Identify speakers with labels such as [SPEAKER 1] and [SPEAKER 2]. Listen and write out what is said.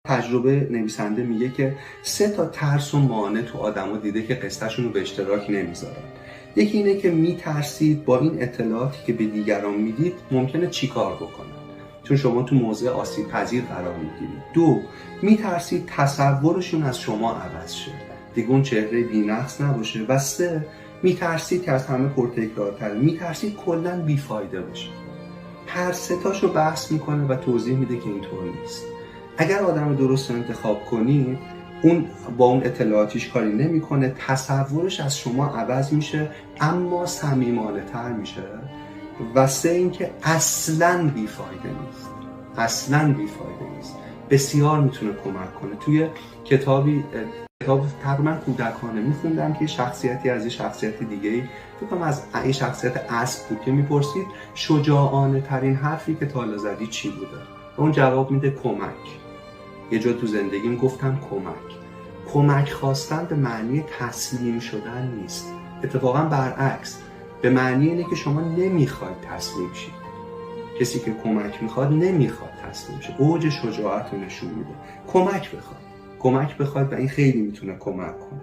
[SPEAKER 1] تجربه نویسنده میگه که 3 تا ترس و مانع تو آدما دیده که قصه‌شون رو به اشتراک نمیذارن. یکی اینه که میترسید با این اطلاعاتی که به دیگران میدید ممکنه چیکار بکنن، چون شما تو موضع آسیب پذیر قرار میگیرید. 2 میترسید تصورشون از شما عوض شه، دیگه اون چهره بی‌نقص نباشه. و 3 میترسید که از همه پرتکرارتر، میترسید کلا بیفایده باشه. هر 3 تاشو بحث میکنه و توضیح میده که اینطور نیست. اگر آدم درست رو انتخاب کنید، اون با اون اطلاعاتیش کاری نمیکنه، تصورش از شما عوض میشه اما صمیمانه تر میشه. و 3 اینکه اصلاً بیفایده نیست، اصلاً بیفایده نیست. بسیار میتونه کمک کنه. توی کتاب تقریبا کودکانه میخوندم که شخصیتی از یه شخصیت دیگه‌ای، فکر کنم از این شخصیت اسب بود، که میپرسید شجاعانه ترین حرفی که تا حالا زدی چی بوده؟ و اون جواب میده کمک. یه جا تو زندگیم گفتم کمک خواستن به معنی تسلیم شدن نیست، اتفاقا برعکس، به معنی اینه که شما نمیخواید تسلیم شید. کسی که کمک میخواد نمیخواد تسلیم شه، اوج شجاعت رو نشون میده. کمک بخواید و این خیلی میتونه کمک کنه.